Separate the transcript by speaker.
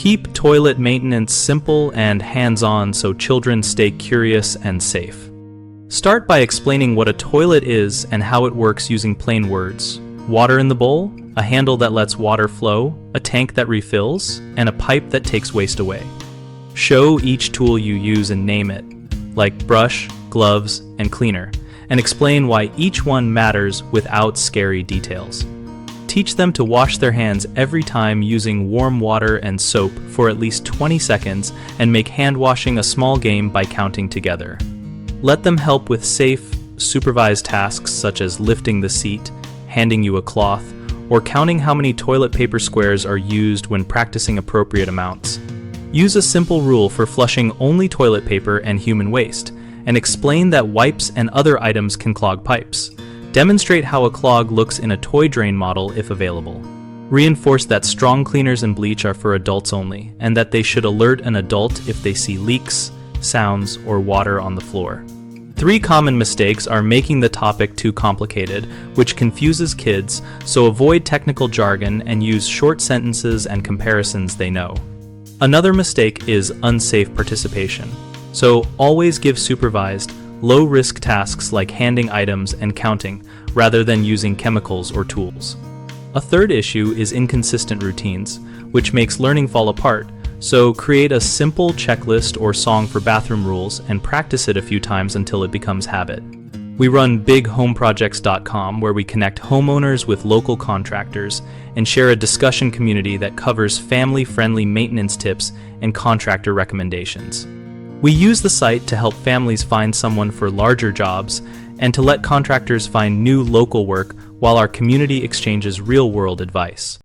Speaker 1: Keep toilet maintenance simple and hands-on so children stay curious and safe. Start by explaining what a toilet is and how it works using plain words. Water in the bowl, a handle that lets water flow, a tank that refills, and a pipe that takes waste away. Show each tool you use and name it, like brush, gloves, and cleaner, and explain why each one matters without scary details. Teach them to wash their hands every time using warm water and soap for at least 20 seconds and make hand washing a small game by counting together. Let them help with safe, supervised tasks such as lifting the seat, handing you a cloth, or counting how many toilet paper squares are used when practicing appropriate amounts. Use a simple rule for flushing only toilet paper and human waste, and explain that wipes and other items can clog pipes. Demonstrate how a clog looks in a toy drain model if available. Reinforce that strong cleaners and bleach are for adults only, and that they should alert an adult if they see leaks, sounds, or water on the floor. 3 common mistakes are making the topic too complicated, which confuses kids, so avoid technical jargon and use short sentences and comparisons they know. Another mistake is unsafe participation, so always give supervised, low-risk tasks like handing items and counting, rather than using chemicals or tools. A third issue is inconsistent routines, which makes learning fall apart, so create a simple checklist or song for bathroom rules and practice it a few times until it becomes habit. We run bighomeprojects.com, where we connect homeowners with local contractors and share a discussion community that covers family-friendly maintenance tips and contractor recommendations. We use the site to help families find someone for larger jobs and to let contractors find new local work while our community exchanges real-world advice.